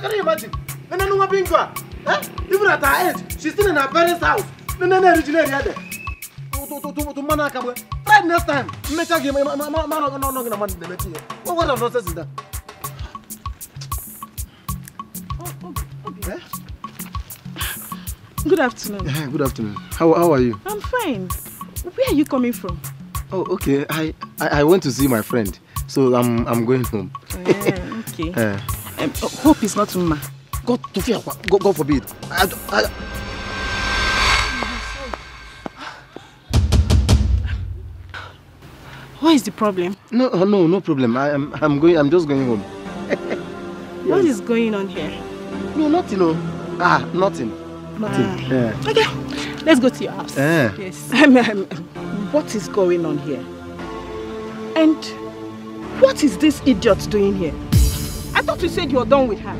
Can you imagine? And then no being gone. Even at her age, she's still in her parents' house. No, originally there. To Manaka. Right next time, make a game. What nonsense is that? Good afternoon. Good afternoon. How are you? I'm fine. Where are you coming from? Oh, okay. I went to see my friend, so I'm going home. Okay. Hope it's not Mama. God forbid. What is the problem? No problem. I'm just going home. Yes. What is going on here? No, nothing. No. Nothing. Okay, let's go to your house. Yes. What is going on here? And what is this idiot doing here? I thought you said you were done with her.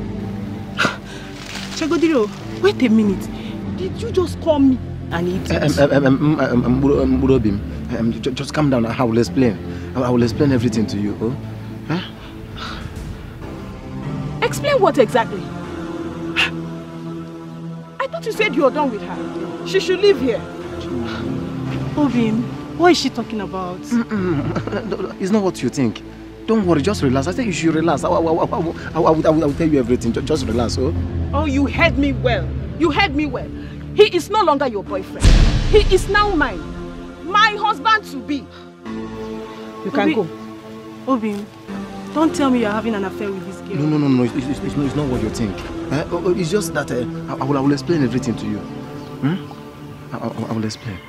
Chagodiro, wait a minute. Did you just call me an idiot? Just calm down. I will explain. I will explain everything to you. Explain what exactly? I thought you said you were done with her. She should live here. Obim, what is she talking about? It's not what you think. Don't worry, just relax. I said you should relax. I will tell you everything. Just relax. Oh, you heard me well. You heard me well. He is no longer your boyfriend. He is now mine. My husband to be. You can go. Obim, don't tell me you're having an affair with this girl. No. It's not what you think. It's just that I will explain everything to you. I will explain.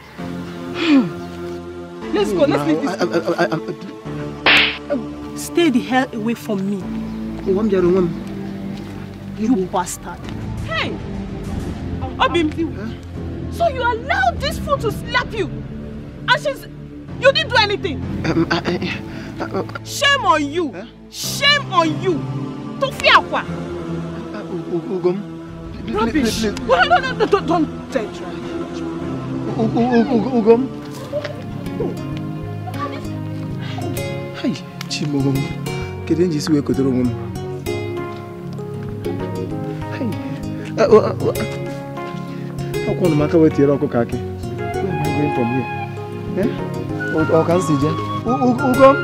Let's go. Let's leave this. Stay the hell away from me. You bastard. Hey! Obim, so you allowed this fool to slap you? And you didn't do anything? Shame on you! Shame on you! Tufiakwa! Rubbish! No, don't say it. Hey, Chimogum. Couldn't you see a good room? Hey, how come the matter with your Kaki? Where am I going from here? Or can see Jen? Ugum?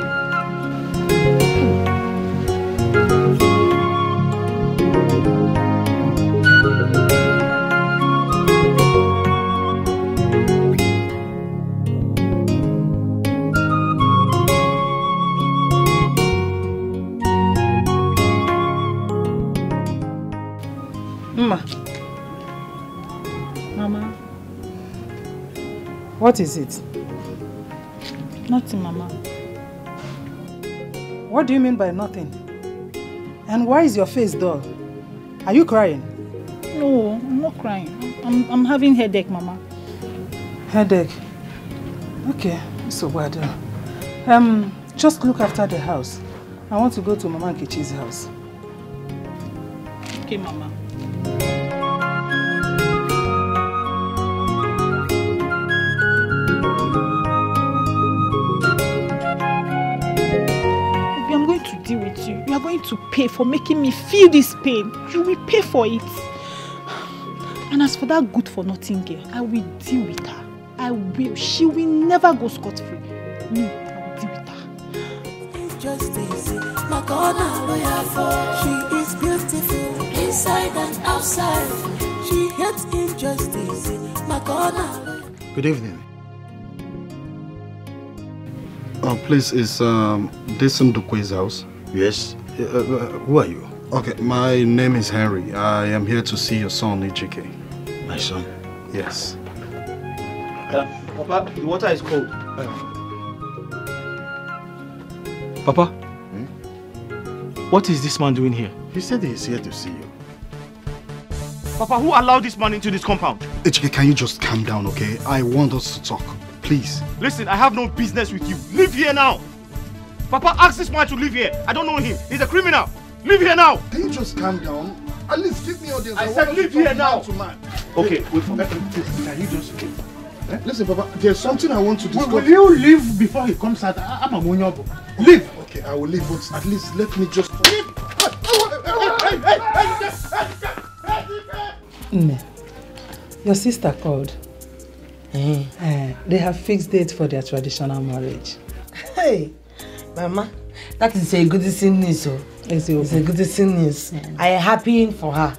Mama. What is it? Nothing, Mama. What do you mean by nothing? And why is your face dull? Are you crying? No, I'm not crying. I'm having headache, Mama. Headache? Okay, so bad. Just look after the house. I want to go to Mama Nkechi's house. Okay, Mama. I'm going to deal with you. You are going to pay for making me feel this pain. You will pay for it. And as for that good-for-nothing girl, I will deal with her. I will. She will never go scot-free. Me, I will deal with her. Injustice, my God, she is beautiful inside and outside. She hates injustice, my God. Good evening. Please, is this Ndukwe's house? Yes. Who are you? Okay, my name is Henry. I am here to see your son, Ejike. My son? Yes. Papa, the water is cold. Papa? What is this man doing here? He said he's here to see you. Papa, who allowed this man into this compound? Ejike, can you just calm down, okay? I want us to talk. Please. Listen, I have no business with you. Leave here now. Papa, ask this man to leave here. I don't know him. He's a criminal. Leave here now. Can you just calm down? At least give me audience. I said leave here now. Man. Okay, wait for me. Can you just... Listen, Papa, there's something I want to discuss. Will you leave before he comes out? I'm a munyobo. Leave. Okay, I will leave, but at least let me just... Leave. Hey! Your sister called. They have fixed date for their traditional marriage. Hey, Mama, that is a good news. It's a good news. I am happy for her.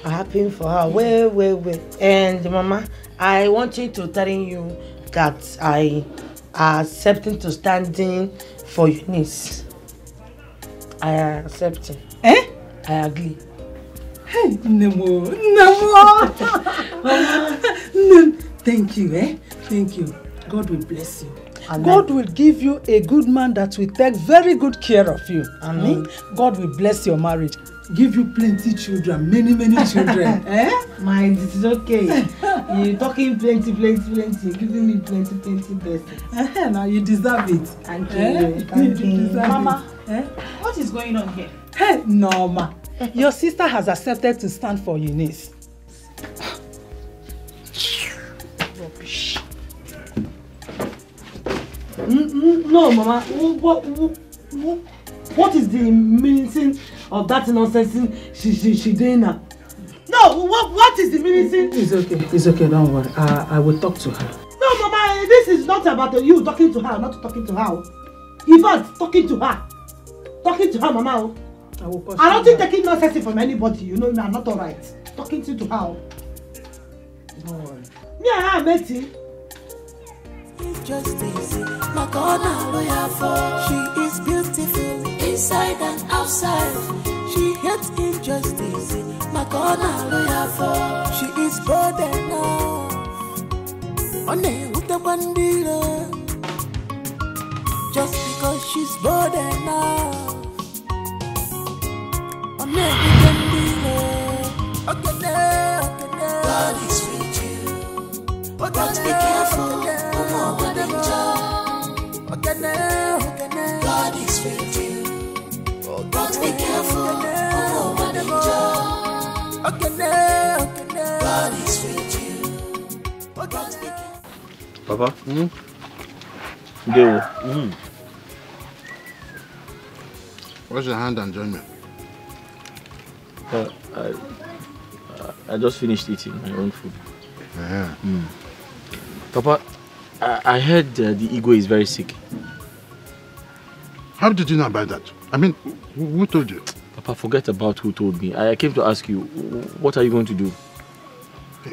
I'm happy for her. Well. And Mama, I want you to tell you that I am accepting to standing for your niece. I am accepting. I agree. Hey, Nemo. Thank you, Thank you. God will bless you. Amen. God will give you a good man that will take very good care of you. Amen. God will bless your marriage. Give you plenty children, many children. Mind, it is okay. You're talking plenty. You're giving me plenty blessings. Now you deserve it. Thank you. Thank you. Mama, what is going on here? Hey, Norma. Your sister has accepted to stand for Eunice. Rubbish. No, Mama. What is the meaning of that nonsense she doing now? No, what is the meaning? It's okay, don't worry. I will talk to her. No, Mama, this is not about you talking to her, not talking to her. In fact, talking to her. Talking to her, Mama. I don't think taking nonsense from anybody, you know, I'm not alright. Talking to her. Don't worry. Yeah, I met him. Justice, my corner lawyer for. She is beautiful inside and outside. She hates injustice, my corner lawyer for. She is bold enough. On the bandila, just because she's bold enough. On the bandila, okay, God is with you, but be careful. God is with you, but be careful. God is with you, but be careful. Papa? Go. Wash your hand and join me. I just finished eating my own food. Yeah. Papa, I heard the Igwe is very sick. How did you know about that? I mean, who told you? Papa, forget about who told me. I came to ask you, what are you going to do?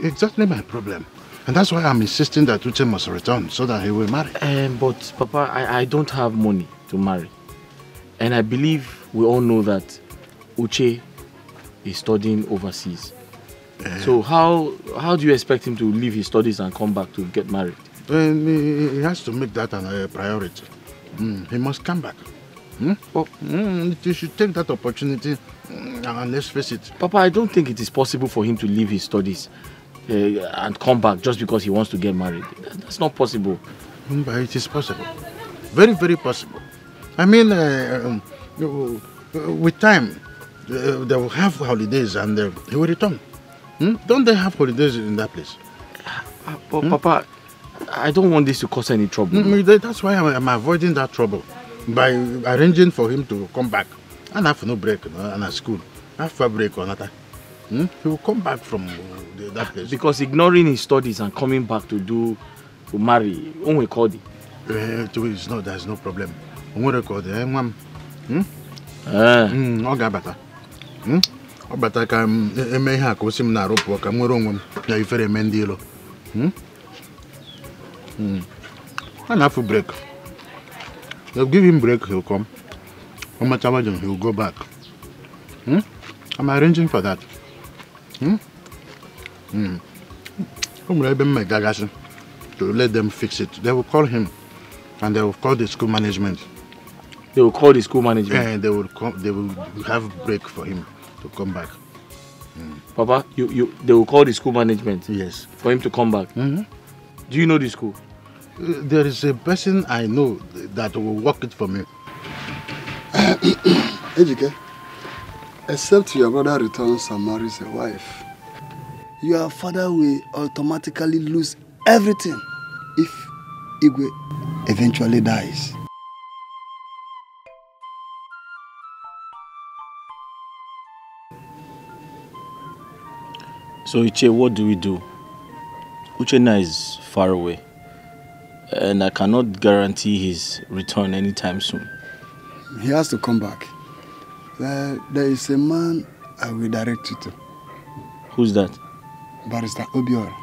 Exactly my problem. And that's why I'm insisting that Uche must return so that he will marry. But Papa, I don't have money to marry. And I believe we all know that Uche is studying overseas. So how do you expect him to leave his studies and come back to get married? He has to make that a priority. He must come back. You should take that opportunity and let's face it. Papa, I don't think it is possible for him to leave his studies and come back just because he wants to get married. That's not possible. But it is possible. Very, very possible. I mean, with time, they will have holidays and he will return. Don't they have holidays in that place? But Papa, I don't want this to cause any trouble. That's why I'm avoiding that trouble. By arranging for him to come back. And have no break, and at school. After break or nothing. He will come back from that place. Because ignoring his studies and coming back to marry, only call it. There's no problem. Only call it. But I may have to see na rope work. I'm wrong. Yeah, if I mendilo. And have a break. They'll give him break, he'll come. He'll go back. I'm arranging for that. To let them fix it. They will call him and they will call the school management. They will call the school management? And they will have break for him to come back. Papa, they will call the school management? Yes. For him to come back? Do you know the school? There is a person I know that will work it for me. Ejike, except your brother returns and marries a wife, your father will automatically lose everything if Igwe eventually dies. So Iche, what do we do? Uchenna is far away, and I cannot guarantee his return anytime soon. He has to come back. There is a man I will direct you to. Who's that? Barrister Obiora,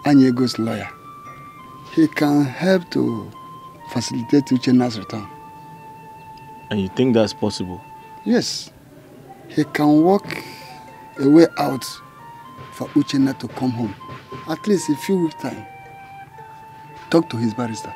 Anyego's lawyer. He can help to facilitate Uchenna's return. And you think that's possible? Yes. He can work a way out for Uchenna to come home. At least a few weeks' time. Talk to his barrister.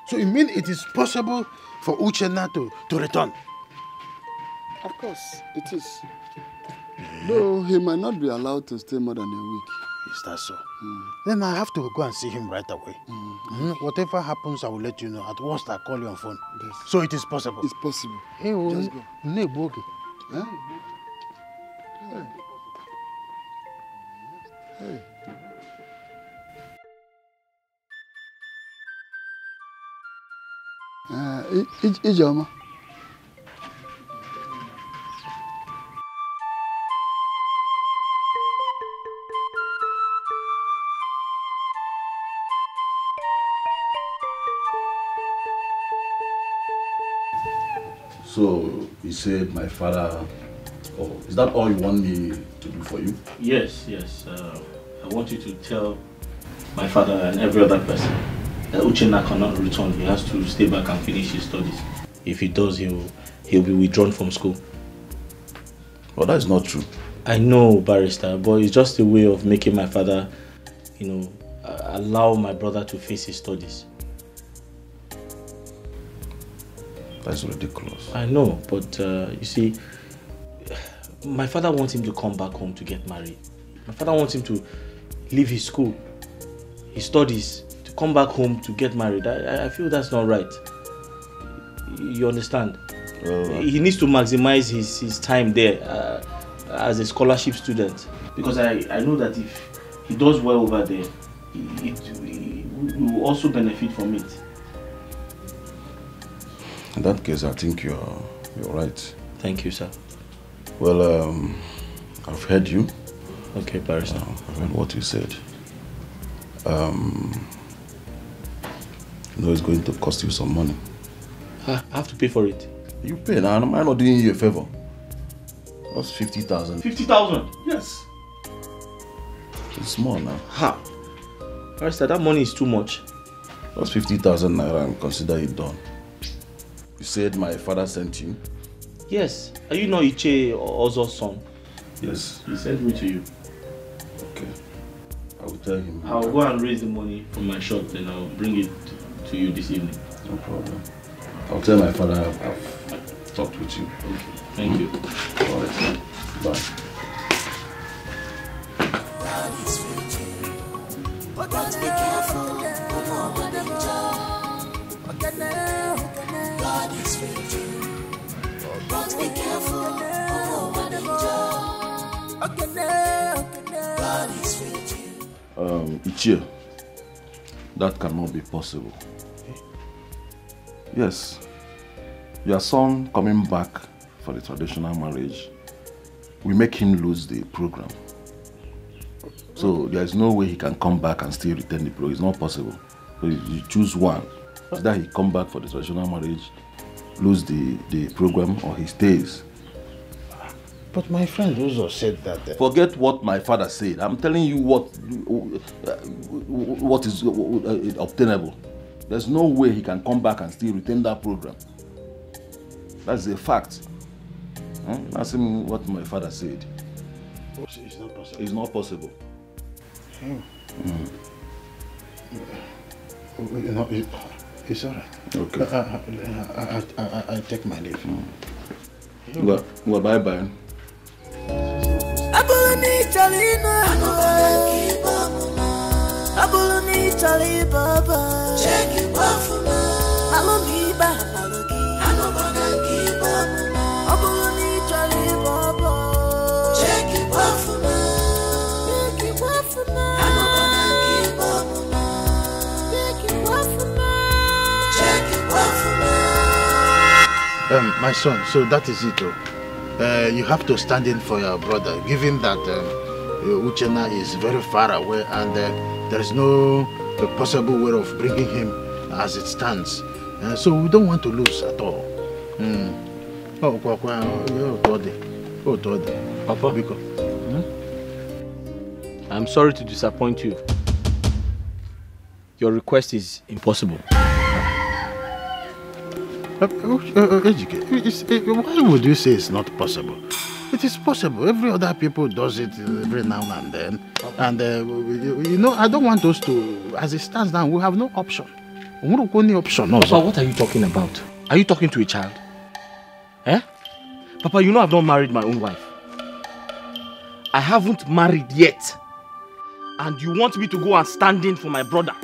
So you mean it is possible for Uchenna to return? Of course, it is. Though he might not be allowed to stay more than a week. Is that so? Then I have to go and see him right away. Whatever happens, I will let you know. At worst, I'll call you on phone. Yes. So it is possible? It's possible. Hey, just go. Huh? Hey. Ijoma. So you said my father. Oh, is that all you want me to do for you? Yes. I want you to tell my father and every other person that Uchenna cannot return. He has to stay back and finish his studies. If he does, he'll be withdrawn from school. Well, that is not true. I know, Barrister, but it's just a way of making my father, allow my brother to face his studies. That's ridiculous. I know, but you see, my father wants him to come back home to get married. My father wants him to leave his school, his studies, to come back home to get married. I feel that's not right. You understand? He needs to maximize his time there as a scholarship student. Because I know that if he does well over there, he will also benefit from it. In that case, I think you're right. Thank you, sir. Well, I've heard you. Okay, Barrister. I've heard what you said. It's going to cost you some money. I have to pay for it. You pay now. I'm not doing you a favor. That's 50,000. 50,000? Yes. It's small now. Ha! Barrister, that money is too much. That's 50,000 naira and consider it done. You said my father sent you? Yes. Are you not Iche Ozo's son? Yes. He sent me to you. Okay. I will tell him. I'll go and raise the money from my shop, then I'll bring it to you this evening. No problem. I'll tell my father I've talked with you. Okay. Thank you. All right. Bye. But be careful, God is with you. But be careful, God is with you. Ichie, that cannot be possible. Yes, your son coming back for the traditional marriage will make him lose the program. So there is no way he can come back and still retain the program. It's not possible. So you choose one. Either he come back for the traditional marriage, lose the program, or he stays. But my friend also said that... Forget what my father said. I'm telling you what is obtainable. There's no way he can come back and still retain that program. That's a fact. Ask him what my father said. It's not possible. It's not possible. It's all right. Okay. I take my leave. Well, bye-bye. Check it off, My son, so that is it. You have to stand in for your brother, given that Uchenna is very far away and there is no possible way of bringing him as it stands. So we don't want to lose at all. Papa, I'm sorry to disappoint you. Your request is impossible. Why would you say it's not possible? It is possible. Every other people does it every now and then. And you know, I don't want us to, as it stands now, we have no option. Only option. No, Papa, what are you talking about? Are you talking to a child? Eh? Papa, you know I've not married my own wife. I haven't married yet. And you want me to go and stand in for my brother?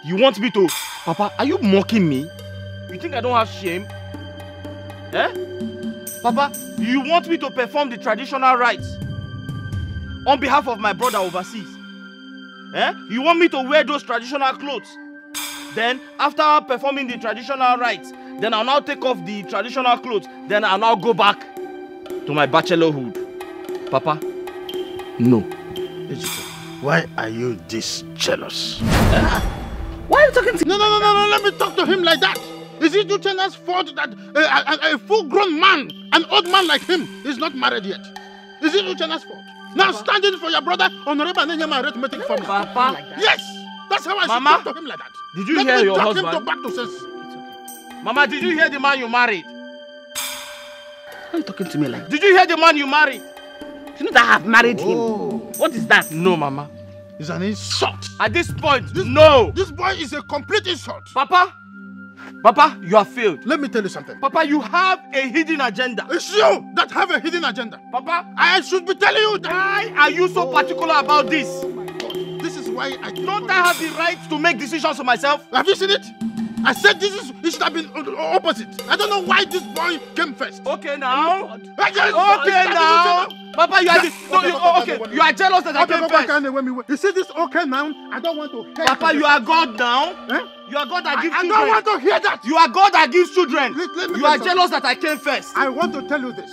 You want me to... Papa, are you mocking me? You think I don't have shame? Eh? Papa, you want me to perform the traditional rites on behalf of my brother overseas? Eh? You want me to wear those traditional clothes? Then, after performing the traditional rites, then I'll now take off the traditional clothes. Then I'll now go back to my bachelorhood. Papa, no. Why are you this jealous? Why are you talking to me? No, let me talk to him like that. Is it Uchenna's fault that a full-grown man, an old man like him, is not married yet? Is it Uchenna's fault? Now standing for your brother, honorable Nenyama arithmetic formula. Papa. Yes, that's how I should talk to him like that. Did you hear your husband? Let me talk him back to sense. Mama, did you hear the man you married? Why are you talking to me like that? Did you hear the man you married? You know that I have married him. What is that? No, Mama. It's an insult. At this point, no. This boy is a complete insult. Papa, you have failed. Let me tell you something. Papa, you have a hidden agenda. It's you that have a hidden agenda. Papa, I should be telling you that. Why are you so particular about this? Oh my God. This is why I don't I have the right to make decisions for myself? Have you seen it? I said it should have been opposite. I don't know why this boy came first. Okay now. Okay now. Papa, you are you are jealous that I came first. You see this okay now? I don't want to hear. Papa, you are God now. Eh? You are God that gives children. I don't want to hear that. You are God that gives children. You are jealous that I came first. I want to tell you this.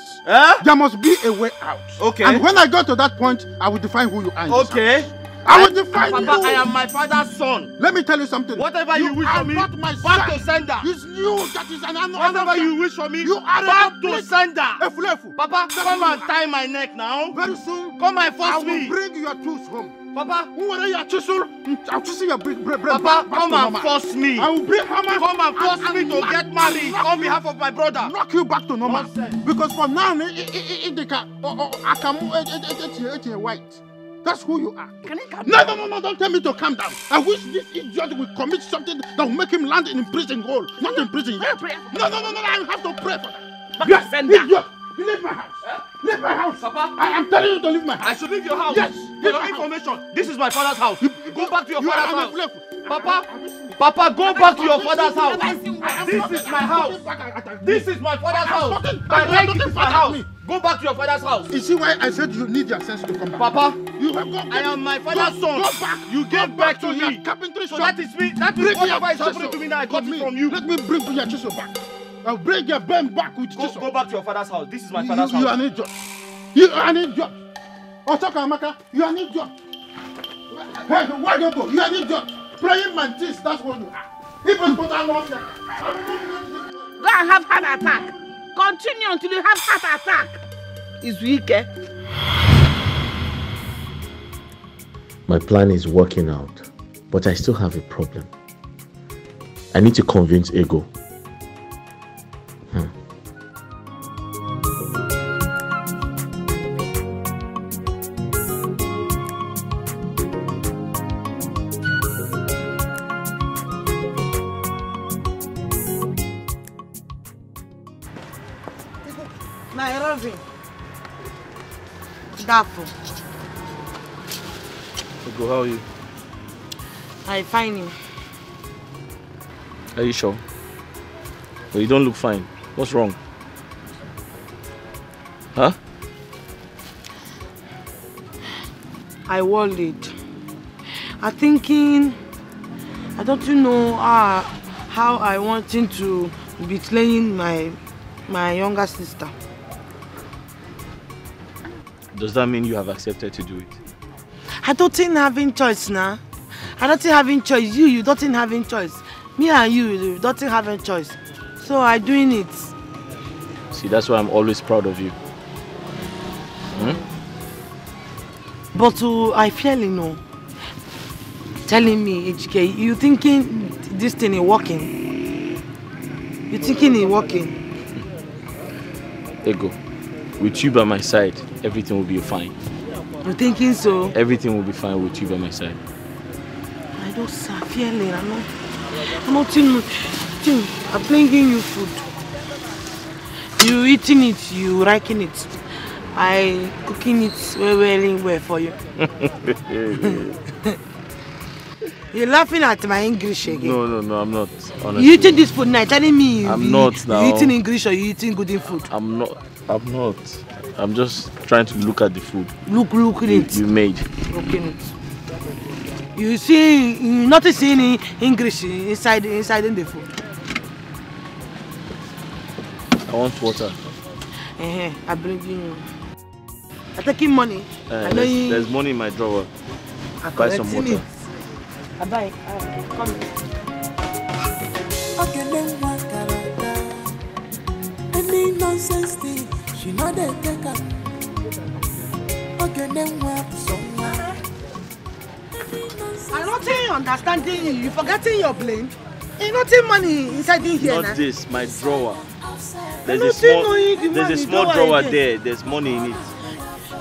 There must be a way out. Okay. And when I go to that point, I will define who you are. Okay. I will define you. Papa, I am my father's son. Let me tell you something. Whatever you wish for me, back to sender. It's you that is an Whatever you wish for me, you are back to sender. Efulefu. Papa, come and tie my neck now. Very soon, come and force me. I will bring your tools home. Papa, I'll choose your brain. Papa, come and force me. I will bring hammer. Come and force me to get married on behalf of my brother. Knock you back to normal. Because for now, I can white. That's who you are. Can I calm down? No, don't tell me to calm down. I wish this idiot will commit something that will make him land in prison hole. Not in prison. No, I have to pray for that. Yes, idiot. Leave my house. Leave my house. Papa, I am telling you to leave my house. I should leave your house. Yes. For your information, this is my father's house. Go back to your father's house. Papa, go back to your father's house. This is my house. This is my father's house. This is my house. Go back to your father's house. You see why I said you need your sense to come back? Papa, I am my father's son. Go back. You gave back to me. So that is me. That is whatever is happening to me now. I got it from you. Let me bring your chisel back. I'll bring your brain back with chisel. Go back to your father's house. This is my father's house. You are an idiot. You are an idiot. Otaka Amaka, you are an idiot. Hey, why don't you go? You are an idiot. Praying mantis, that's what you are. Even put on one. Go and have heart attack. Continue until you have heart attack. Is weak, eh? My plan is working out, but I still have a problem. I need to convince Ego. Ego, how are you? I find him. Are you sure? Well, you don't look fine. What's wrong? Huh? I worried. I'm thinking, I don't know how I want him to betraying my younger sister. Does that mean you have accepted to do it? I don't think having choice now. I don't think having choice. You don't think having choice. Me and you don't think having choice. So I'm doing it. See, that's why I'm always proud of you. But I feel telling me, HK, you thinking this thing is working? You thinking it's working? Ego, with you by my side, everything will be fine. You thinking so? Everything will be fine with you by my side. I don't feel it. I'm not think. I'm bringing you food. You eating it, you liking it. I cooking it well for you. You're laughing at my English again. No, I'm not. Honestly. You eating this food now, telling me I'm not now. You eating English or you eating good food? I'm not. I'm just trying to look at the food. Look at it. You made. Looking it. You see, you not seeing English inside the food. I want water. I bring you. I'm taking money. There's money in my drawer. Buy some water. I buy. Come. Any nonsense thing, she know they take her. Okay, then work somewhere. I'm not understanding you. You forgetting your blame. Ain't nothing money inside in here. Not this, my drawer. There's a small drawer there. There's money in it.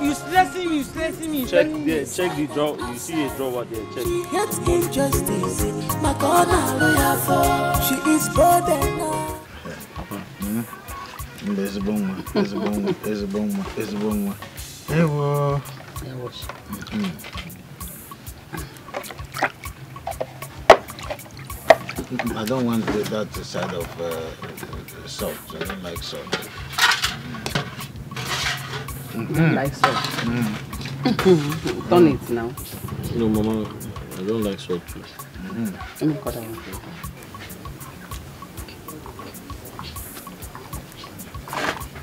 You stressing me. Check the drawer. You see a drawer there. Check. She hates injustice. My corner lawyer for. She is broadened. There's a bomb. Hey, what? I don't want that side of salt. I don't like salt. Like salt. Turn it now. No, Mama, I don't like salt too. Let me cut that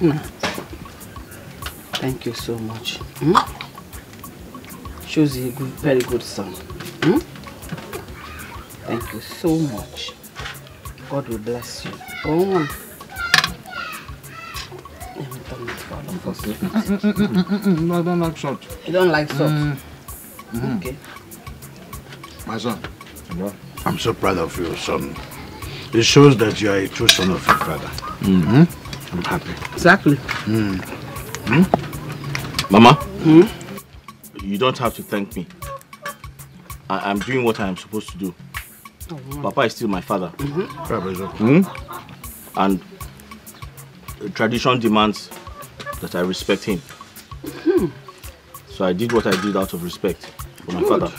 one. Thank you so much. Shows you a very good son. Thank you so much. God will bless you. Oh. No, I don't like salt. You don't like salt? Okay. My son, I'm so proud of you, son. It shows that you are a true son of your father. I'm happy. Exactly. Mama, you don't have to thank me. I'm doing what I am supposed to do. Papa is still my father. And tradition demands that I respect him. So I did what I did out of respect for my father.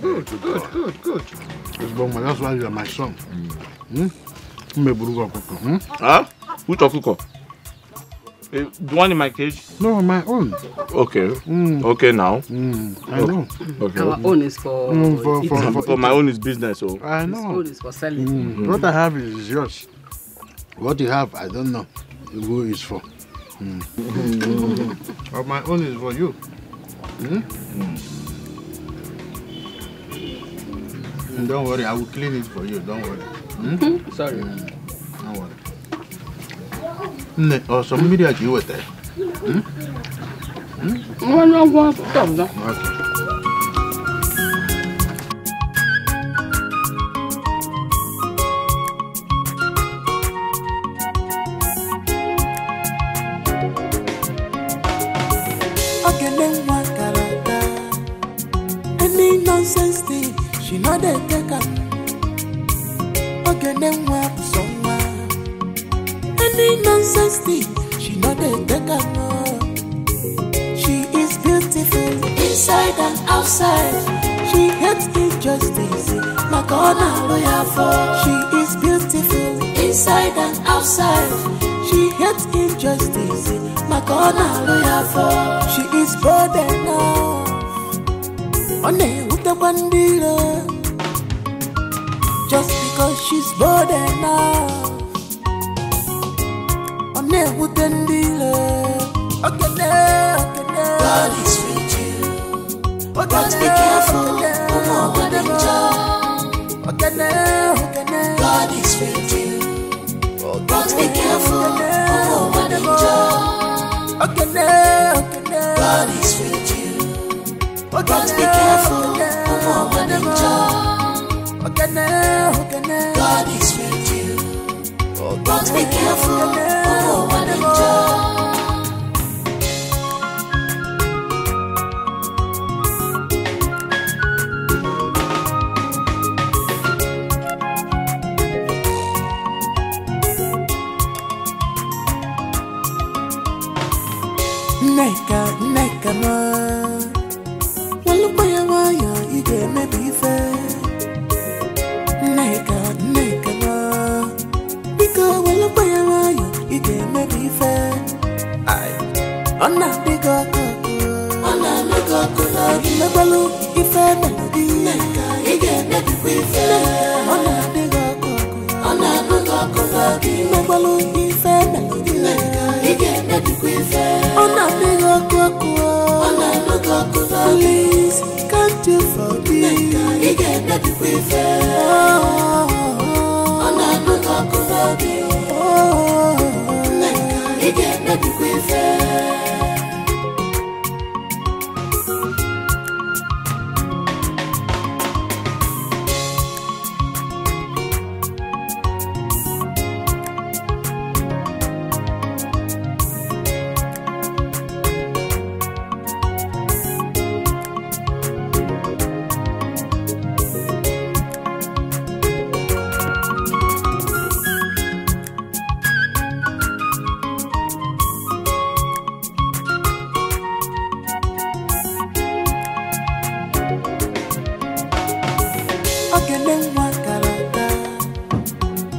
Good. That's why you are my son. Huh? Which okuko? The one in my cage? No, my own. Okay. Okay now. I know. Okay. Our own is for my own is business. So. I know. His own is for selling. What I have is yours. What you have, I don't know who is for. But my own is for you. Don't worry, I will clean it for you. Don't worry. Sorry. Don't worry. Oh, some media you were there. No, stop now. Okay, then what character? Any nonsense thing, she know they take her. Okay, then what somewhere? Any nonsense thing, she know they take her. She is beautiful inside and outside. She hates injustice. My corner lawyer for. She is beautiful inside and outside. She hates injustice. My corner lawyer for. She is bold enough. On a with a bandila. Just because she's bold enough. God is with you. But be careful. God is with you. But be careful. God is with you. But be careful. God is with you. But be careful. Neka ma walu baya waya ige me bife Neka ma bika walu baya waya ige me bife Ay Ona biga koko me balu ife melody Neka ige me bife Ona biga koko me balu ife melody Neka ige me bife Please, can't you forgive?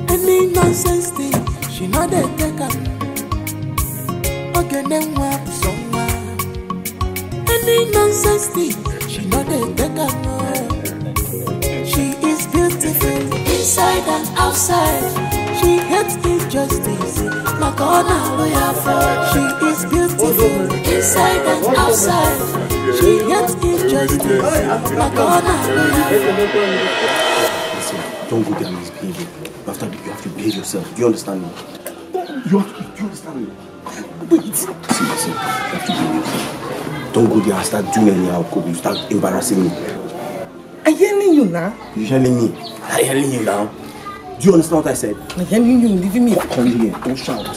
Any nonsense thing, she know they take up. Any nonsense thing, she know they take up. She is beautiful inside and outside. She hates injustice. My God, she is beautiful inside and outside. She hates injustice. My God, listen, don't go there and misbehave. You have to behave yourself. Do you understand me? Do you understand me? Wait. Listen, you have to behave yourself. Don't go there and start doing anyhow, Kobe. You start embarrassing me. I'm hearing you now. You're hearing me. I'm hearing you now. Do you understand what I said? I'm hearing you, leaving me. Come here, don't shout.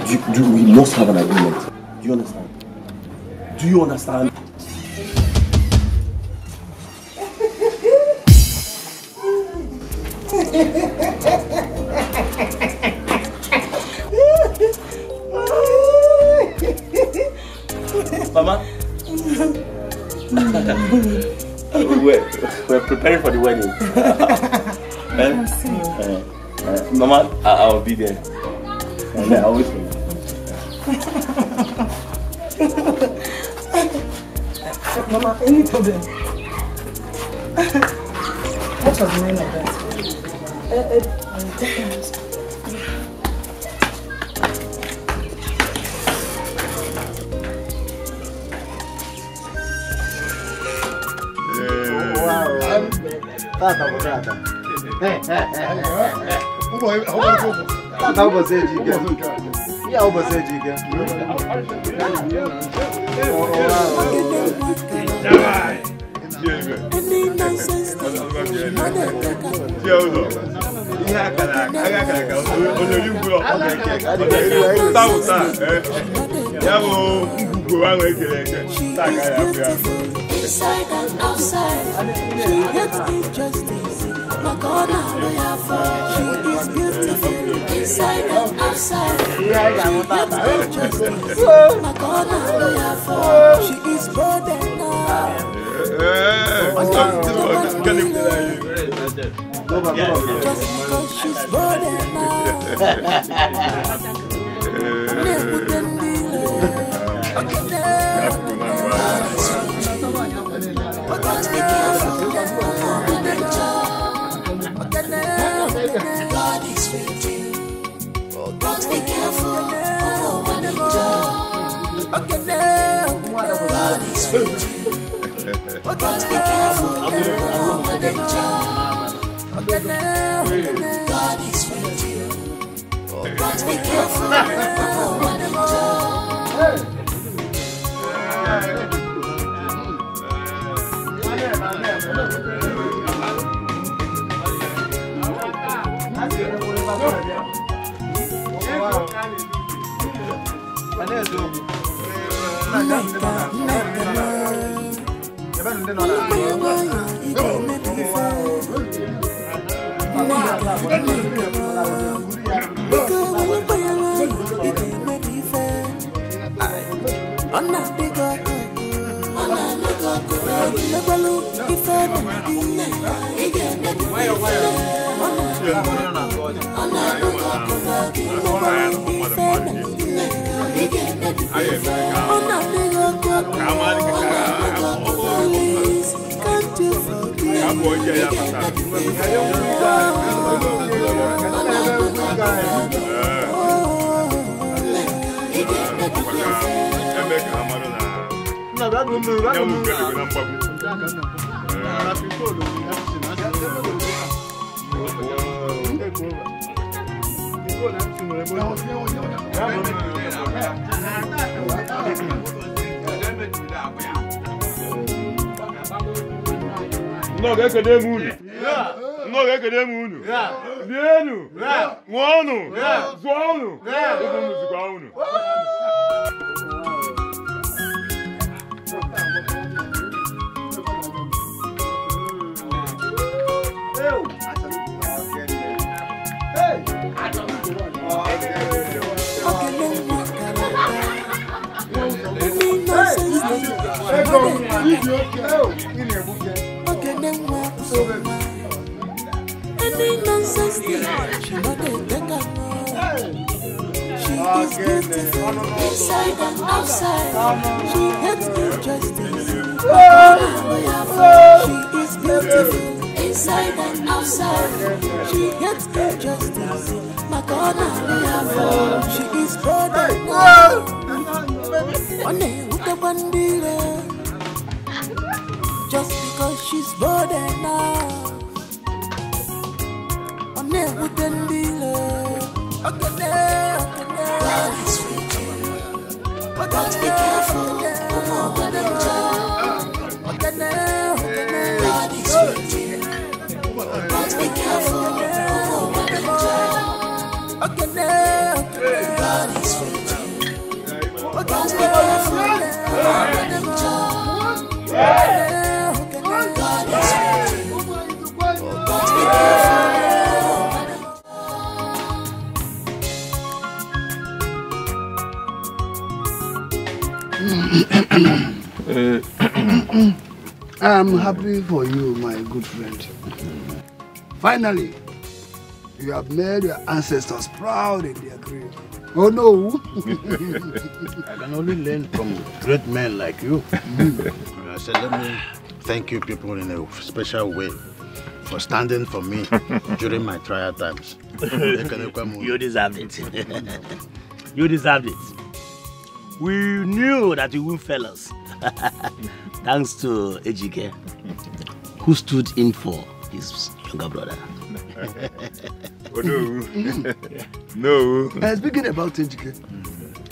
We must have an agreement. Do you understand? Do you understand? Mama? we're preparing for the wedding. Mama, I'll be there. And I always will. Mama, any problem? What was the name of that? Inside and outside, she hates injustice. My God, she is beautiful. Inside and outside, she hates injustice. My God, she is broader now. Just because she's broader now. God is with you. But be careful. is with you. But be careful, God is with you. But be careful, No, get the moon. No, get the moon. Bienu. Wonu. Zonu. Any nonsense thing, she not a beggar. She is beautiful inside and outside. She hates injustice. She is beautiful inside and outside. She hates injustice. She is brother. Just because she's bored enough. But be careful, God is with you. But be careful, God is with you. But be I'm happy for you, my good friend. Finally, you have made your ancestors proud in their grave. Oh no! I can only learn from great men like you. I said, let me thank you people in a special way for standing for me during my trial times. You deserved it. You deserved it. We knew that you would fail us. Thanks to Ejike, who stood in for his younger brother. Oh, no. No. Speaking about Ejike,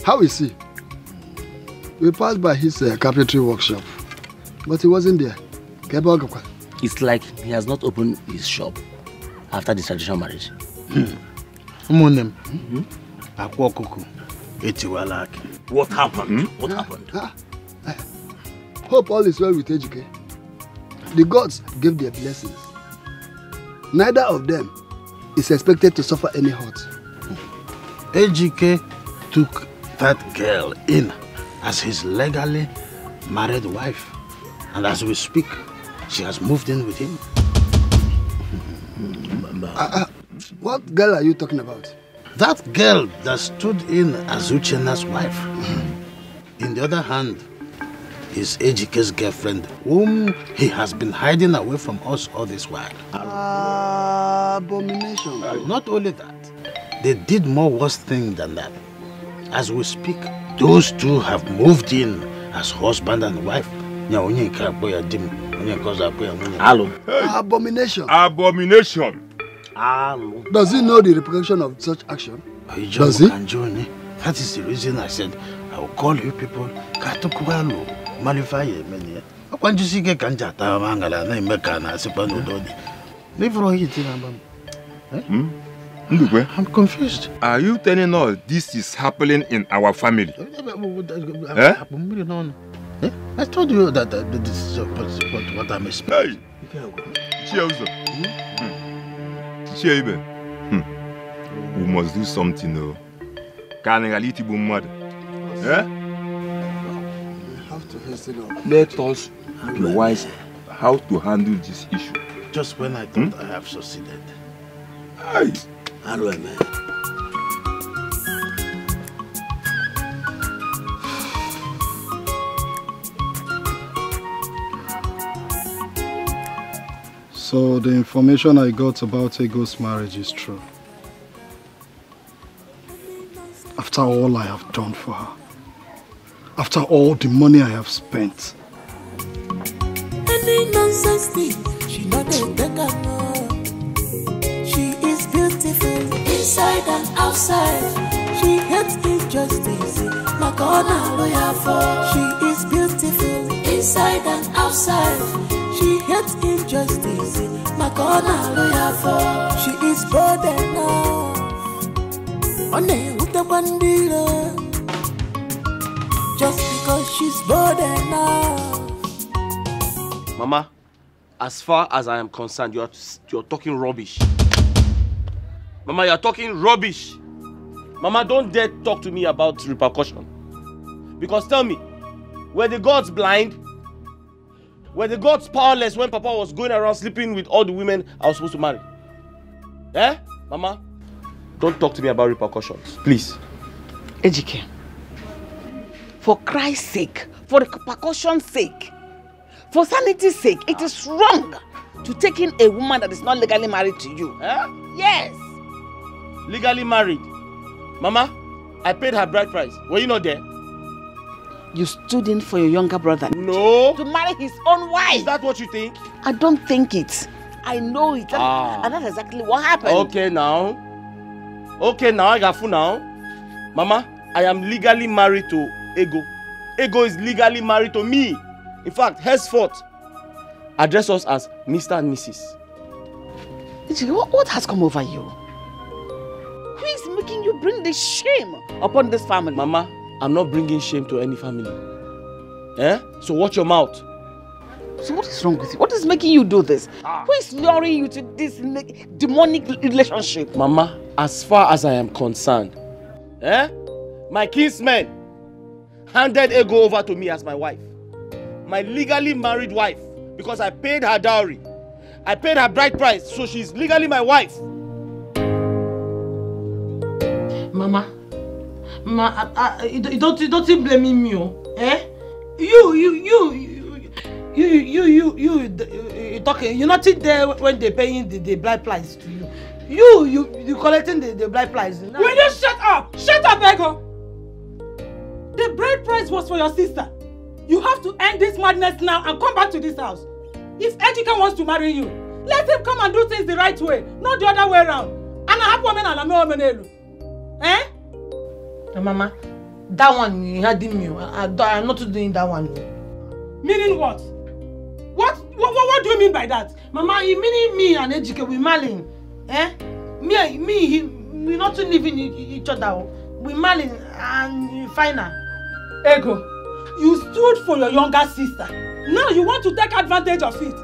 how is he? We passed by his carpentry workshop, but he wasn't there. It's like he has not opened his shop after the traditional marriage. What happened? What happened? Hope all is well with Ejike. The gods gave their blessings. Neither of them is expected to suffer any hurt. Ejike took that girl in as his legally married wife. And as we speak, she has moved in with him. What girl are you talking about? That girl that stood in as Uchena's wife. In the other hand, is Ejike's girlfriend, whom he has been hiding away from us all this while. Abomination. Not only that, they did more worse thing than that. As we speak, those two have moved in as husband and wife Abomination. Abomination. Does he know the repercussion of such action? Does he? That is the reason I said I will call you people. I'm confused. Are you telling us this is happening in our family? I told you that this is what I'm expecting. We must do something now. Let us be wise how to handle this issue. Just when I thought I have succeeded. So the information I got about Ego's marriage is true. After all I have done for her. After all the money I have spent. Any nonsense thing, she not a beggar. She is beautiful inside and outside. She hates injustice. My God, lawyer for. She is beautiful inside and outside. She hates injustice. My God, lawyer for. She is bold enough. On a with the bandila. Just because she's bold enough. Mama, as far as I am concerned, you're talking rubbish. Mama, you're talking rubbish. Mama, don't dare talk to me about repercussion. Because tell me, were the gods blind? Were the gods powerless when Papa was going around sleeping with all the women I was supposed to marry? Eh? Mama, don't talk to me about repercussions, please. Ejike, for Christ's sake, for the repercussion's sake, for sanity's sake, it is wrong to take in a woman that is not legally married to you. Eh? Yes. Legally married. Mama, I paid her bride price. Were you not there? You stood in for your younger brother. No. To marry his own wife. Is that what you think? I don't think it. I know it. And that's exactly what happened. Okay now, I got fool now. Mama, I am legally married to Ego. Ego is legally married to me. In fact, henceforth, address us as Mr. and Mrs. What has come over you? Who is making you bring this shame upon this family? Mama, I'm not bringing shame to any family. Eh? So watch your mouth. So what is wrong with you? What is making you do this? Who is luring you to this demonic relationship? Mama, as far as I am concerned, my kinsmen handed Ego over to me as my wife. My legally married wife. Because I paid her dowry. I paid her bride price, so she's legally my wife. Mama, you don't blame me, eh? You talking. You're not there when they're paying the bride price to you. You collecting the bride price. Will you shut up? Shut up, Ego. The bride price was for your sister. You have to end this madness now and come back to this house. If Ejike wants to marry you, let him come and do things the right way, not the other way around. And I have women and I'm not. Eh? Mama, that one you had in me. I'm not doing that one. Meaning what? What do you mean by that? Mama, you meaning me and Ejike we marrying? Eh? We not living each other. We marrying and final. Ego, you stood for your younger sister. Now you want to take advantage of it.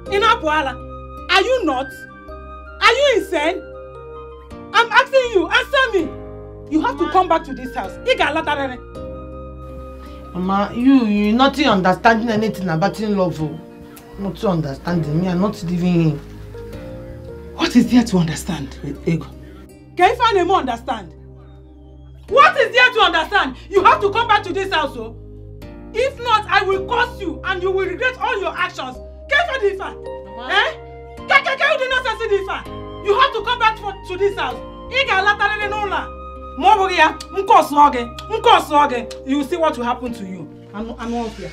Inapuala, are you not? Are you insane? I'm asking you, answer me. You have to come back to this house. Mama, you're not understanding anything about in love. Not understanding me. I'm not living here. What is there to understand? Ego. Can you find a more understand? What is there to understand? You have to come back to this house, oh. If not, I will curse you and you will regret all your actions. Can you find Ifa? Eh? Can you not say Ifa? You have to come back to this house. You will see what will happen to you. I'm not here.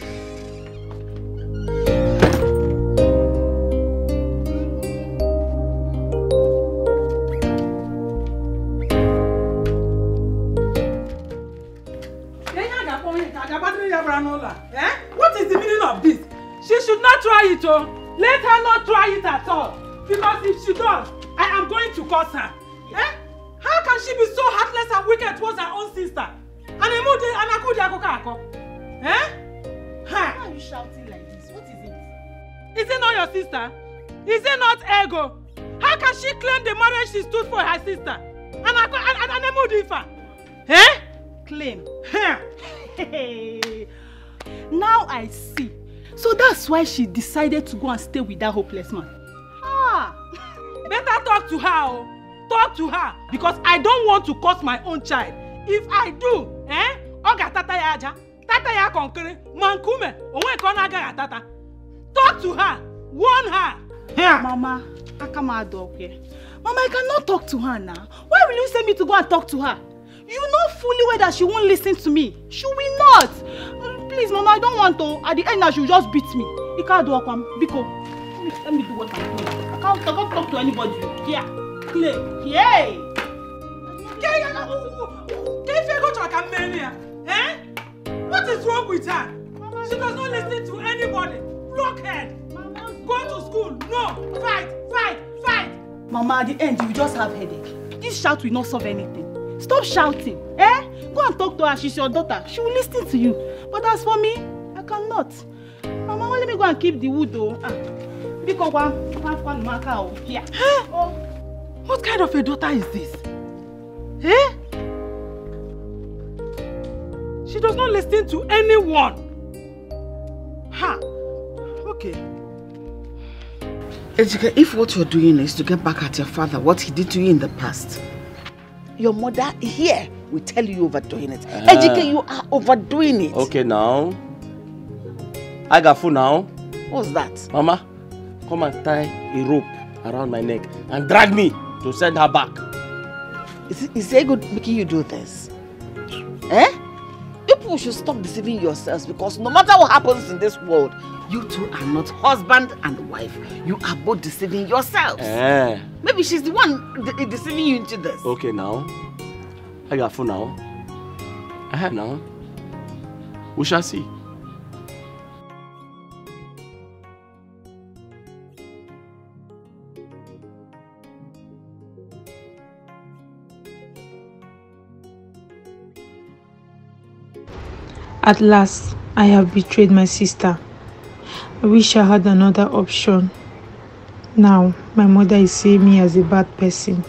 granola. Eh? What is the meaning of this? She should not try it, oh. Let her not try it at all. Because if she does, I am going to curse her. Eh? How can she be so heartless and wicked towards her own sister? Eh? Why are you shouting like this? What is it? Is it not your sister? Is it not ego? How can she claim the marriage she stood for her sister? Eh? Claim. Now I see. So that's why she decided to go and stay with that hopeless man. Better talk to her, oh. Talk to her, because I don't want to curse my own child. If I do, Oga tata ya aja, tata ya konkere, mankume, onwe kona aga tata. Talk to her, warn her. Mama, I come out of here. Mama, I cannot talk to her now. Why will you send me to go and talk to her? You know fully well that she won't listen to me. She will not. Please, Mama, I don't want to. At the end, she will just beat me. You can't do Biko. Let me do what I'm doing. I can't talk to anybody. Here. Play. Yay! What is wrong with her? She does not listen to anybody. Blockhead. Go to school. No. Fight. Mama, at the end, you will just have headache. This shout will not solve anything. Stop shouting. Eh? Go and talk to her. She's your daughter. She will listen to you. But as for me, I cannot. Mama, let me go and keep the wood though. Here. What kind of a daughter is this? Eh? She does not listen to anyone. Okay. Ejike, if what you're doing is to get back at your father, what he did to you in the past, your mother here will tell you overdoing it. Ejike, you are overdoing it. Okay, now. I got food now. What's that? Mama, come and tie a rope around my neck and drag me to send her back. Is it good making you do this? Eh? People should stop deceiving yourselves, because no matter what happens in this world, you two are not husband and wife. You are both deceiving yourselves. Maybe she's the one deceiving you into this. Okay, now. I got food now. Now. We shall see. At last, I have betrayed my sister. I wish I had another option. Now, my mother is seeing me as a bad person.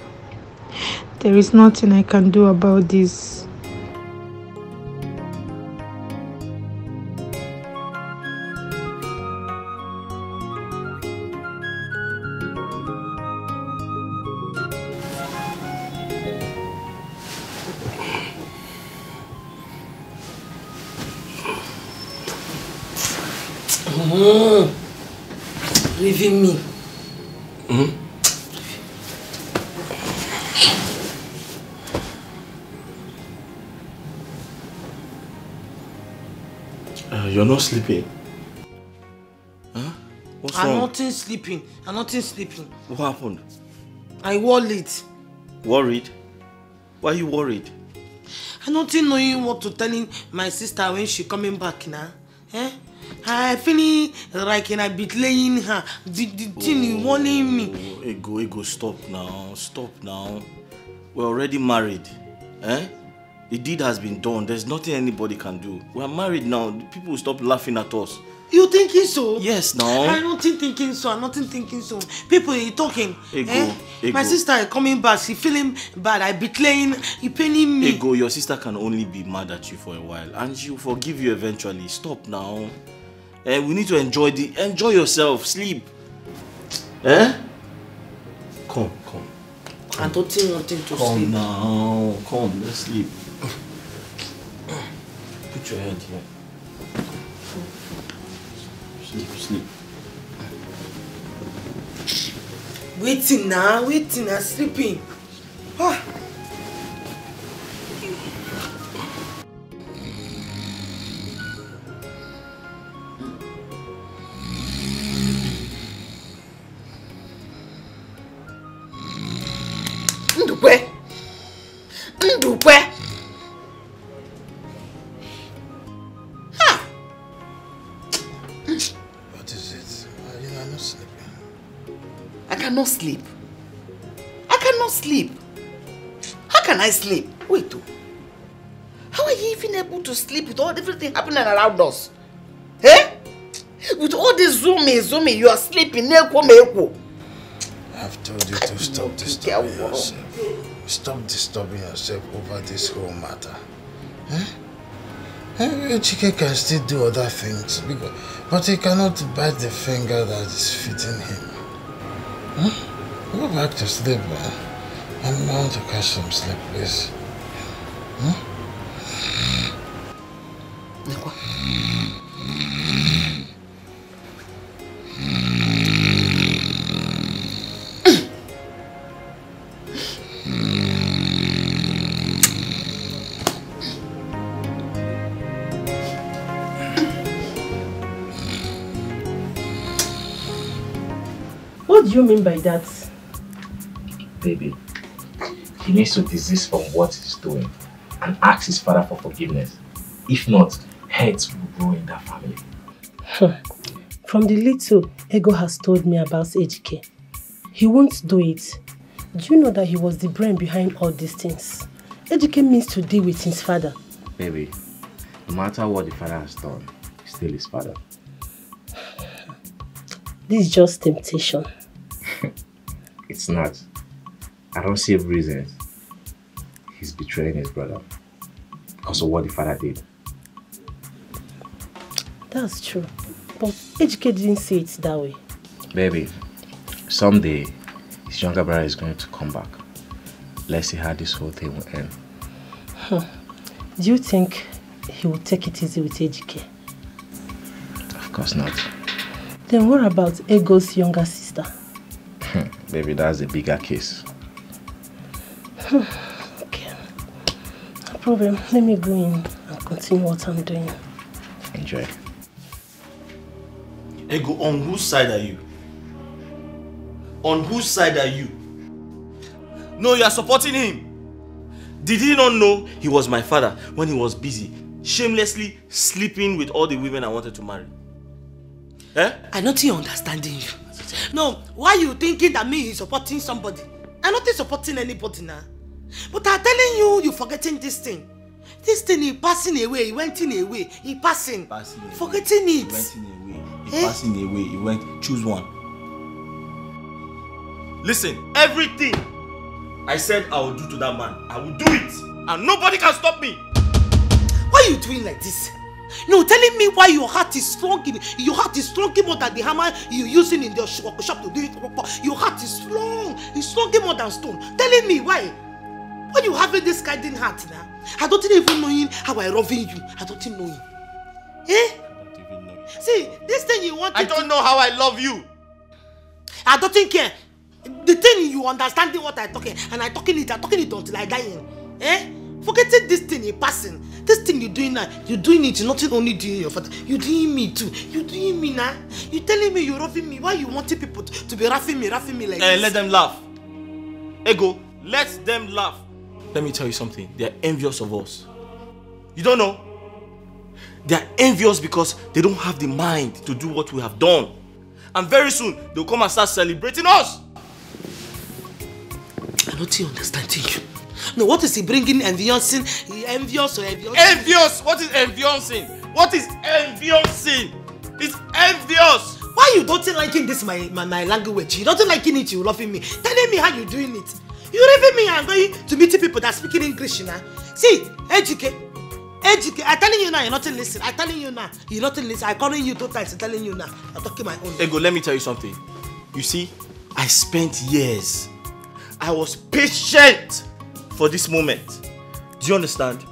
There is nothing I can do about this. Leaving me. You're not sleeping. What's wrong? I'm not sleeping. What happened? I worried. Worried? Why are you worried? I'm not knowing what to telling my sister when she coming back now. I feeling like I betraying her. The thing warning me. Ego, stop now. We're already married. The deed has been done. There's nothing anybody can do. We're married now. People will stop laughing at us. You thinking so? Yes, now. I'm not thinking so. People are talking. Ego. My sister is coming back. She feeling bad. I betraying. He paining me. Ego, your sister can only be mad at you for a while, and she'll forgive you eventually. Stop now. We need to enjoy yourself. Sleep. Come. I don't think wanting to sleep. Come now. Come, let's sleep. Put your head here. Sleep. Waiting now, sleeping. Ndukwe. cannot sleep. I cannot sleep. How can I sleep? Wait, how are you even able to sleep with everything happening around us? Eh? With all this zooming, you are sleeping. I've told you to stop disturbing yourself. Stop disturbing yourself over this whole matter. Chike can still do other things, but he cannot bite the finger that is fitting him. Go back to sleep, man. I'm bound to catch some sleep, please. What do you mean by that? Baby, he needs to desist from what he's doing and ask his father for forgiveness. If not, hate will grow in that family. From the little Ego has told me about Ejike, he won't do it. Do you know that he was the brain behind all these things? Ejike means to deal with his father. Baby, no matter what the father has done, he's still his father. This is just temptation. It's not. I don't see a reason he's betraying his brother because of what the father did. That's true. But Ejike didn't say it that way. Baby, someday his younger brother is going to come back. Let's see how this whole thing will end. Do you think he will take it easy with Ejike? Of course not. Then what about Ego's younger sister? Baby, that's a bigger case. Okay. No problem. Let me go in and continue what I'm doing. Enjoy. Ego, on whose side are you? On whose side are you? No, you are supporting him. Did he not know he was my father when he was busy, shamelessly sleeping with all the women I wanted to marry? Eh? I not understanding you. No, why you thinking that me is supporting somebody? I'm not supporting anybody now. But I'm telling you, you're forgetting this thing. This thing is passing away, it went in away, it passing. Forgetting it. It went in away, it passing away, it went, choose one. Listen, everything I said I will do to that man, I will do it. And nobody can stop me. Why are you doing like this? No, telling me why your heart is strong. Your heart is strong more than the hammer you're using in the shop to do it. Your heart is strong. It's stronger more than stone. Telling me why? Why you having this kind of heart now? I don't even know how I love you. I don't even know you. Eh? I don't even know you. See, this thing you want. I don't know how I love you. I don't think care. The thing you understanding what I'm talking, and I'm talking it until I die. Eh? Forgetting this thing you're passing. This thing you're doing now, you're doing it, you're not only doing your father, you're doing me too. You're doing me now. You're telling me you're roughing me. Why you wanting people to be roughing me like this? Let them laugh. Ego, let them laugh. Let me tell you something. They're envious of us. You don't know? They're envious because they don't have the mind to do what we have done. And very soon, they'll come and start celebrating us. I don't understand you. No, what is he bringing envious? Envious or envious? Envious! What is envious? What is envious? It's envious! Why you don't liking this my language? You don't liking it, you loving me. Telling me how you doing it. You leaving me and going to meet people that speaking English now. See, Ejike, I'm telling you now, you're not listening. I'm telling you now, you're not listening. I'm calling you 2 times, I'm telling you now. I'm talking my own. Ego, let me tell you something. You see, I spent years. I was patient for this moment. Do you understand?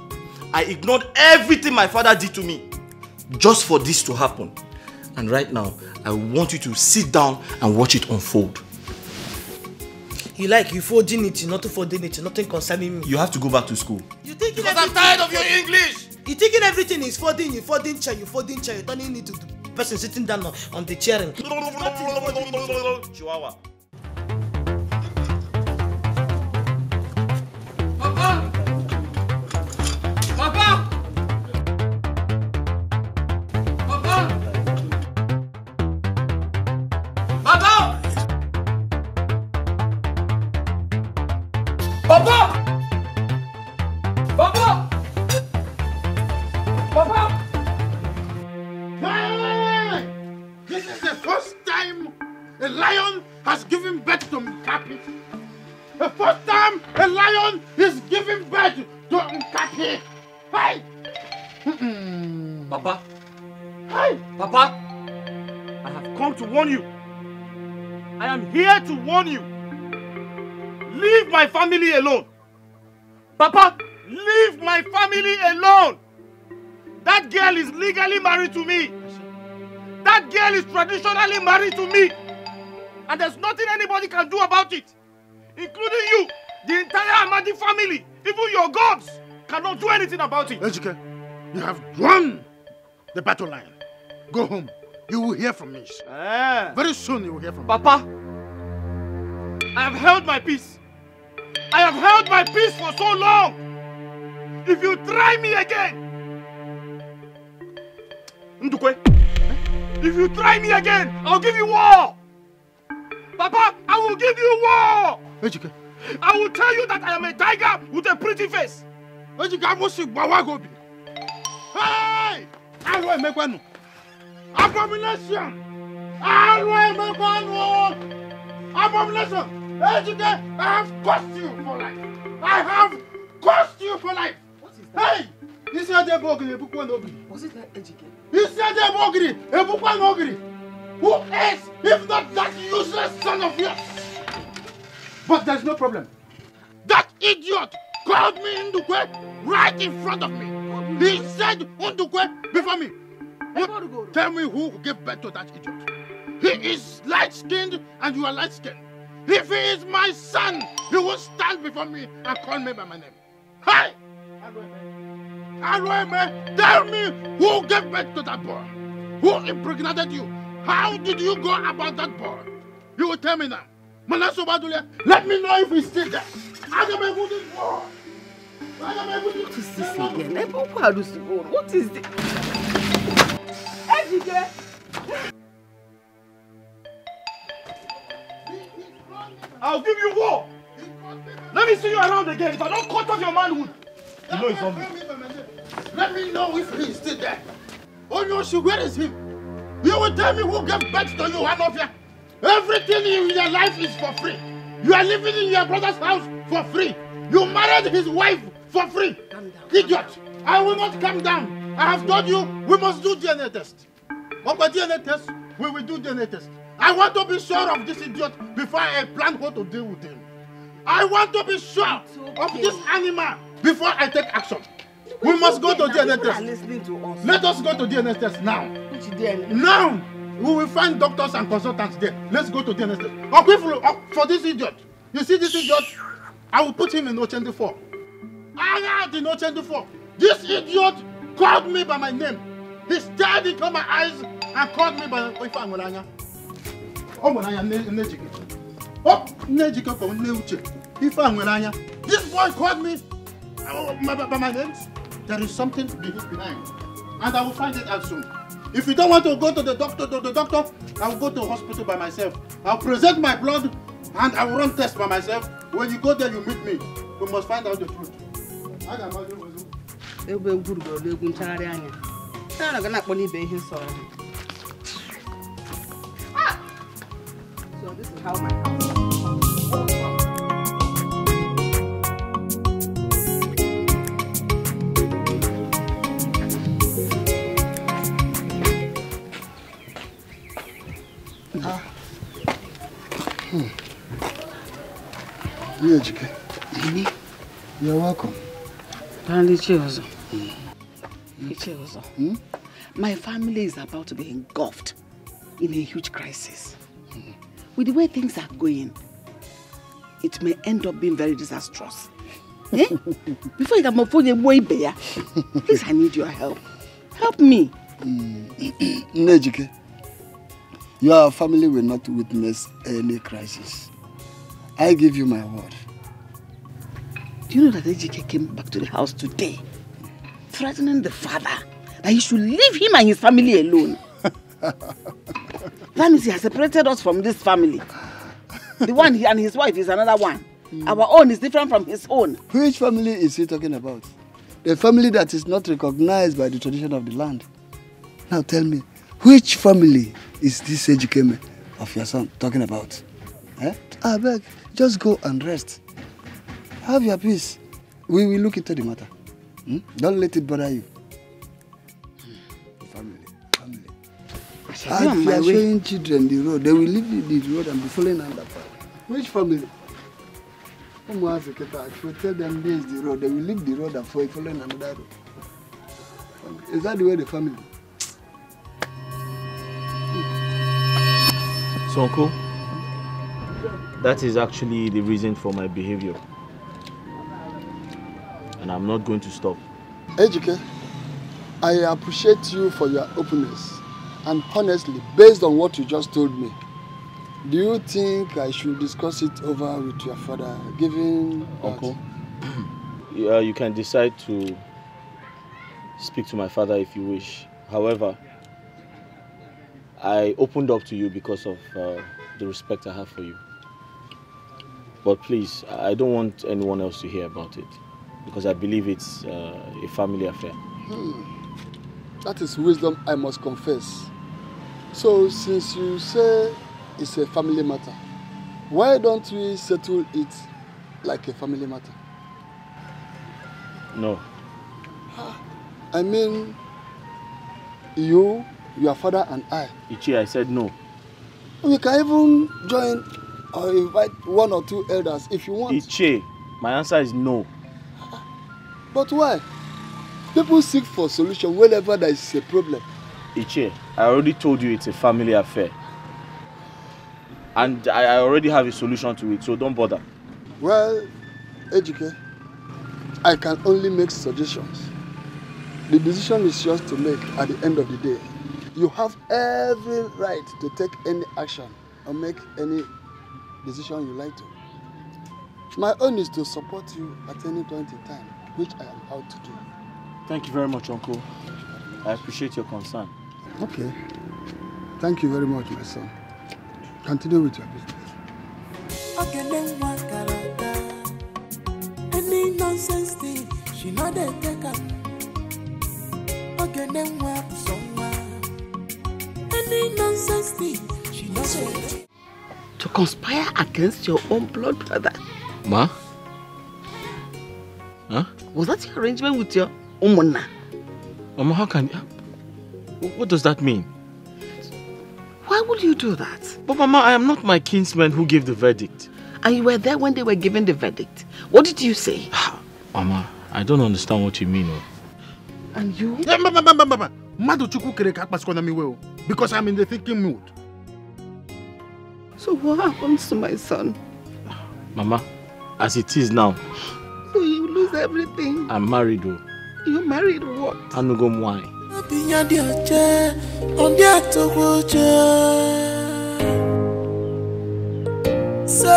I ignored everything my father did to me just for this to happen. And right now, I want you to sit down and watch it unfold. You folding it, not folding it, nothing concerning me. You have to go back to school. Because I'm tired of your English. You thinking everything is folding, you folding chair, you're turning it to the person sitting down on the chair. Chihuahua. Papa! Papa! Papa! This is the first time a lion has given birth to Nkapi. The first time a lion is giving birth to Nkapi. Hey! Papa! Hey! Papa! I have come to warn you. I am here to warn you. Leave my family alone. Papa, leave my family alone. That girl is legally married to me. That girl is traditionally married to me. And there's nothing anybody can do about it. Including you, the entire Amadi family, even your gods, cannot do anything about it. Ejike, you have won the battle line. Go home. You will hear from me. Very soon you will hear from me. Papa, I have held my peace. I have held my peace for so long. If you try me again, Ndukwe, if you try me again, I'll give you war. Papa, I will give you war. Ejike, I will tell you that I am a tiger with a pretty face. Ejike, I must see Bawagobi. Hey! Abomination! Abomination! Ejike, I have cost you for life. I have cost you for life. What is that? Hey! You said the Bogri, Ebukwan Ogri. Was it that Ejike? You said the Bogri, Ebukwan Ogri. Who else, if not that useless son of yours? But there's no problem. That idiot called me Ndukwe right in front of me. He said Ndukwe before me. Tell me who gave birth to that idiot. He is light-skinned and you are light-skinned. If he is my son, he will stand before me and call me by my name. Hey! Arueme, tell me who gave birth to that boy? Who impregnated you? How did you go about that boy? You will tell me now. Manaso Badule, let me know if he's still there. What is this again? What is this? Ejike! I'll give you war. Let me see you around again. If I don't cut off your manhood, you know it's on me. Let me know if he's still there. Oh no, where is he? You will tell me who gave birth to you, Hanofia. Everything in your life is for free. You are living in your brother's house for free. You married his wife for free. Idiot. I will not come down. I have told you we must do DNA test. What DNA test? We will do DNA test. I want to be sure of this idiot before I plan how to deal with him. I want to be sure of this animal before I take action. We must go to DNA test. Let us go to DNA test now. Which DNA? Now! We will find doctors and consultants there. Let's go to DNA test. For this idiot. You see this idiot? I will put him in Ochendu 4. I am in Ochendu 4. This idiot called me by my name. He stared into my eyes and called me by Ifangolanya. This boy called me by my name. There is something behind. And I will find it out soon. If you don't want to go to the doctor, I will go to the hospital by myself. I'll present my blood and I will run tests by myself. When you go there, you meet me. We must find out the truth. So this is how my house is. You're welcome. My family is about to be engulfed in a huge crisis. With the way things are going, it may end up being very disastrous. Before you can move on, please, I need your help. Help me. Nejike, your family will not witness any crisis. I give you my word. Do you know that Ejike came back to the house today, threatening the father that he should leave him and his family alone? That means he has separated us from this family. The one he and his wife is another one. Our own is different from his own. Which family is he talking about? The family that is not recognized by the tradition of the land. Now tell me, which family is this Ejikeme of your son talking about? I beg, just go and rest. Have your peace. We will look into the matter. Don't let it bother you. Family. As you are showing children the road, they will leave the road and be following under path. Which family? If you tell them this is the road, they will leave the road and following another road. Is that the way the family? So, Uncle, that is actually the reason for my behavior. And I'm not going to stop. Ejike, I appreciate you for your openness. And honestly, based on what you just told me, do you think I should discuss it over with your father, given Uncle? Yeah, you can decide to speak to my father if you wish. However, I opened up to you because of the respect I have for you. But please, I don't want anyone else to hear about it, because I believe it's a family affair. That is wisdom, I must confess. So, since you say it's a family matter, why don't we settle it like a family matter? No. I mean, you, your father and I. Ichi, I said no. We can even join or invite one or two elders if you want. Ichi, my answer is no. But why? People seek for solution whenever there is a problem. Ichi, I already told you it's a family affair. And I already have a solution to it, so don't bother. Well, Ejike, I can only make suggestions. The decision is yours to make at the end of the day. You have every right to take any action or make any decision you like to. My own is to support you at any point in time, which I am out to do. Thank you very much, Uncle. I appreciate your concern. Okay. Thank you very much, my son. Continue with your business. Any nonsense thing, she know they take up. Any nonsense thing, she knows it. To conspire against your own blood brother. Ma? Huh? Was that your arrangement with your Umona? Mama, how can you... What does that mean? Why would you do that? But Mama, I am not my kinsman who gave the verdict. And you were there when they were giving the verdict. What did you say? Mama, I don't understand what you mean. And you? Because I'm in the thinking mood. So what happens to my son? Mama, as it is now. So you lose everything. I'm married though. You married what? Anugom why? So